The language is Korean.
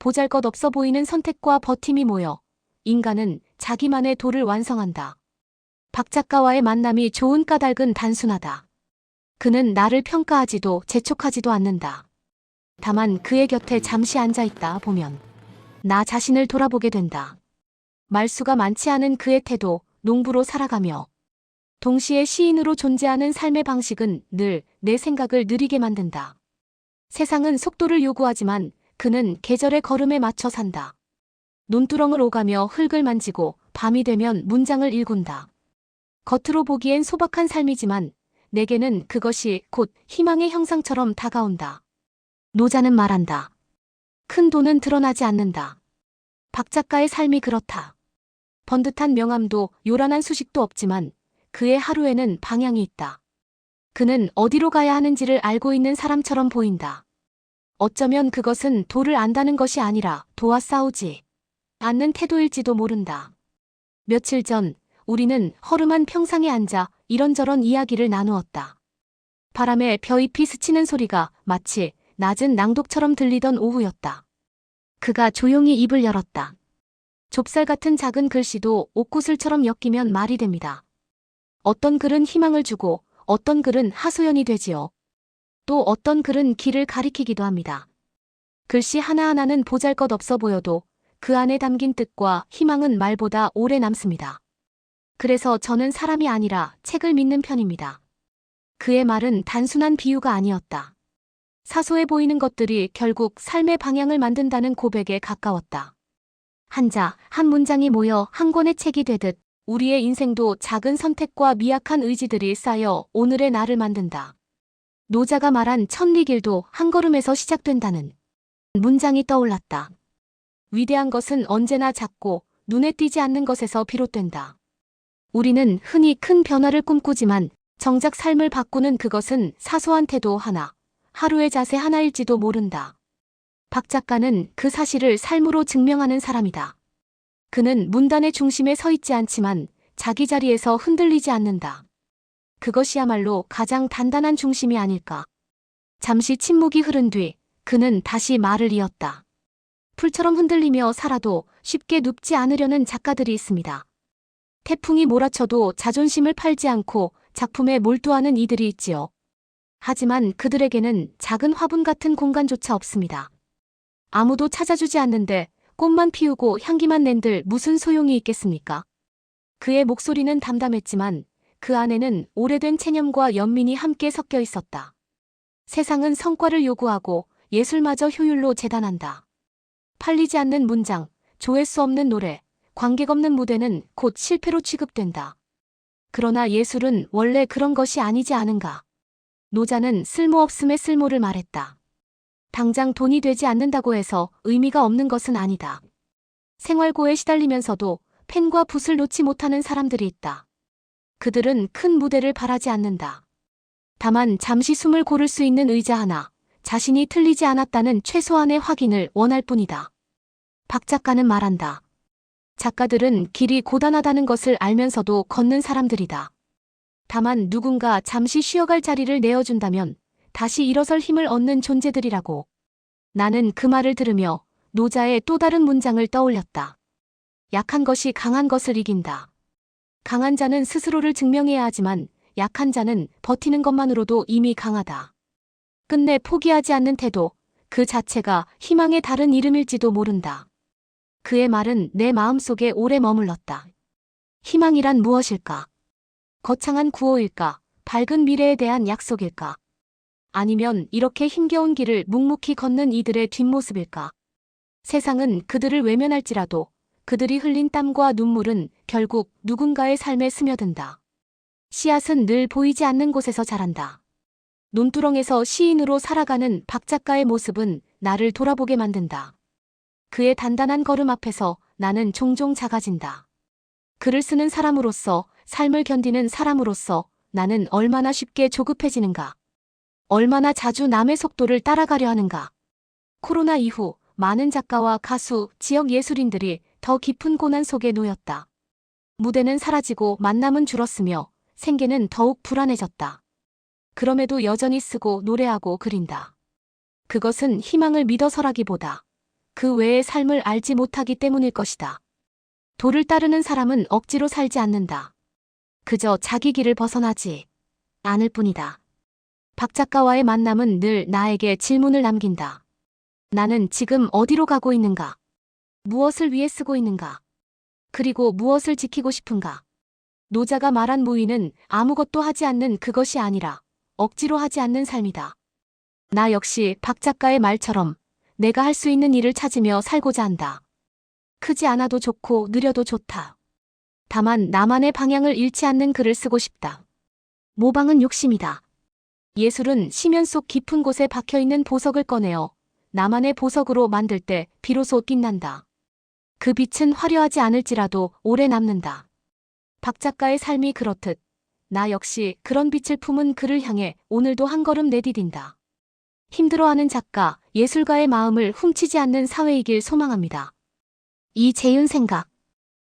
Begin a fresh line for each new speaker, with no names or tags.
보잘것없어 보이는 선택과 버팀이 모여 인간은 자기만의 도를 완성한다. 박 작가와의 만남이 좋은 까닭은 단순하다. 그는 나를 평가하지도 재촉하지도 않는다. 다만 그의 곁에 잠시 앉아있다 보면 나 자신을 돌아보게 된다. 말수가 많지 않은 그의 태도, 농부로 살아가며 동시에 시인으로 존재하는 삶의 방식은 늘 내 생각을 느리게 만든다. 세상은 속도를 요구하지만 그는 계절의 걸음에 맞춰 산다. 논두렁을 오가며 흙을 만지고 밤이 되면 문장을 일군다. 겉으로 보기엔 소박한 삶이지만 내게는 그것이 곧 희망의 형상처럼 다가온다. 노자는 말한다. 큰 돈은 드러나지 않는다. 박 작가의 삶이 그렇다. 번듯한 명함도 요란한 수식도 없지만 그의 하루에는 방향이 있다. 그는 어디로 가야 하는지를 알고 있는 사람처럼 보인다. 어쩌면 그것은 도를 안다는 것이 아니라 도와 싸우지 않는 태도일지도 모른다. 며칠 전 우리는 허름한 평상에 앉아 이런저런 이야기를 나누었다. 바람에 벼잎이 스치는 소리가 마치 낮은 낭독처럼 들리던 오후였다. 그가 조용히 입을 열었다. 좁쌀 같은 작은 글씨도 옥구슬처럼 엮이면 말이 됩니다. 어떤 글은 희망을 주고 어떤 글은 하소연이 되지요. 또 어떤 글은 길을 가리키기도 합니다. 글씨 하나하나는 보잘것없어 보여도 그 안에 담긴 뜻과 희망은 말보다 오래 남습니다. 그래서 저는 사람이 아니라 책을 믿는 편입니다. 그의 말은 단순한 비유가 아니었다. 사소해 보이는 것들이 결국 삶의 방향을 만든다는 고백에 가까웠다. 한자, 한 문장이 모여 한 권의 책이 되듯 우리의 인생도 작은 선택과 미약한 의지들이 쌓여 오늘의 나를 만든다. 노자가 말한 천리길도 한 걸음에서 시작된다는 문장이 떠올랐다. 위대한 것은 언제나 작고 눈에 띄지 않는 것에서 비롯된다. 우리는 흔히 큰 변화를 꿈꾸지만 정작 삶을 바꾸는 그것은 사소한 태도 하나, 하루의 자세 하나일지도 모른다. 박 작가는 그 사실을 삶으로 증명하는 사람이다. 그는 문단의 중심에 서 있지 않지만 자기 자리에서 흔들리지 않는다. 그것이야말로 가장 단단한 중심이 아닐까. 잠시 침묵이 흐른 뒤 그는 다시 말을 이었다. 풀처럼 흔들리며 살아도 쉽게 눕지 않으려는 작가들이 있습니다. 태풍이 몰아쳐도 자존심을 팔지 않고 작품에 몰두하는 이들이 있지요. 하지만 그들에게는 작은 화분 같은 공간조차 없습니다. 아무도 찾아주지 않는데 꽃만 피우고 향기만 낸들 무슨 소용이 있겠습니까? 그의 목소리는 담담했지만 그 안에는 오래된 체념과 연민이 함께 섞여 있었다. 세상은 성과를 요구하고 예술마저 효율로 재단한다. 팔리지 않는 문장, 조회수 없는 노래, 관객 없는 무대는 곧 실패로 취급된다. 그러나 예술은 원래 그런 것이 아니지 않은가. 노자는 쓸모없음의 쓸모를 말했다. 당장 돈이 되지 않는다고 해서 의미가 없는 것은 아니다. 생활고에 시달리면서도 펜과 붓을 놓지 못하는 사람들이 있다. 그들은 큰 무대를 바라지 않는다. 다만 잠시 숨을 고를 수 있는 의자 하나, 자신이 틀리지 않았다는 최소한의 확인을 원할 뿐이다. 박 작가는 말한다. 작가들은 길이 고단하다는 것을 알면서도 걷는 사람들이다. 다만 누군가 잠시 쉬어갈 자리를 내어준다면 다시 일어설 힘을 얻는 존재들이라고. 나는 그 말을 들으며 노자의 또 다른 문장을 떠올렸다. 약한 것이 강한 것을 이긴다. 강한 자는 스스로를 증명해야 하지만 약한 자는 버티는 것만으로도 이미 강하다. 끝내 포기하지 않는 태도, 그 자체가 희망의 다른 이름일지도 모른다. 그의 말은 내 마음속에 오래 머물렀다. 희망이란 무엇일까? 거창한 구호일까? 밝은 미래에 대한 약속일까? 아니면 이렇게 힘겨운 길을 묵묵히 걷는 이들의 뒷모습일까? 세상은 그들을 외면할지라도 그들이 흘린 땀과 눈물은 결국 누군가의 삶에 스며든다. 씨앗은 늘 보이지 않는 곳에서 자란다. 논두렁에서 시인으로 살아가는 박 작가의 모습은 나를 돌아보게 만든다. 그의 단단한 걸음 앞에서 나는 종종 작아진다. 글을 쓰는 사람으로서, 삶을 견디는 사람으로서 나는 얼마나 쉽게 조급해지는가. 얼마나 자주 남의 속도를 따라가려 하는가. 코로나 이후 많은 작가와 가수, 지역 예술인들이 더 깊은 고난 속에 놓였다. 무대는 사라지고 만남은 줄었으며 생계는 더욱 불안해졌다. 그럼에도 여전히 쓰고 노래하고 그린다. 그것은 희망을 믿어서라기보다 그 외의 삶을 알지 못하기 때문일 것이다. 도를 따르는 사람은 억지로 살지 않는다. 그저 자기 길을 벗어나지 않을 뿐이다. 박 작가와의 만남은 늘 나에게 질문을 남긴다. 나는 지금 어디로 가고 있는가? 무엇을 위해 쓰고 있는가? 그리고 무엇을 지키고 싶은가? 노자가 말한 무의는 아무것도 하지 않는 그것이 아니라 억지로 하지 않는 삶이다. 나 역시 박 작가의 말처럼 내가 할 수 있는 일을 찾으며 살고자 한다. 크지 않아도 좋고 느려도 좋다. 다만 나만의 방향을 잃지 않는 글을 쓰고 싶다. 모방은 욕심이다. 예술은 심연 속 깊은 곳에 박혀있는 보석을 꺼내어 나만의 보석으로 만들 때 비로소 빛난다. 그 빛은 화려하지 않을지라도 오래 남는다. 박 작가의 삶이 그렇듯 나 역시 그런 빛을 품은 그를 향해 오늘도 한 걸음 내디딘다. 힘들어하는 작가, 예술가의 마음을 훔치지 않는 사회이길 소망합니다. 이재윤 생각.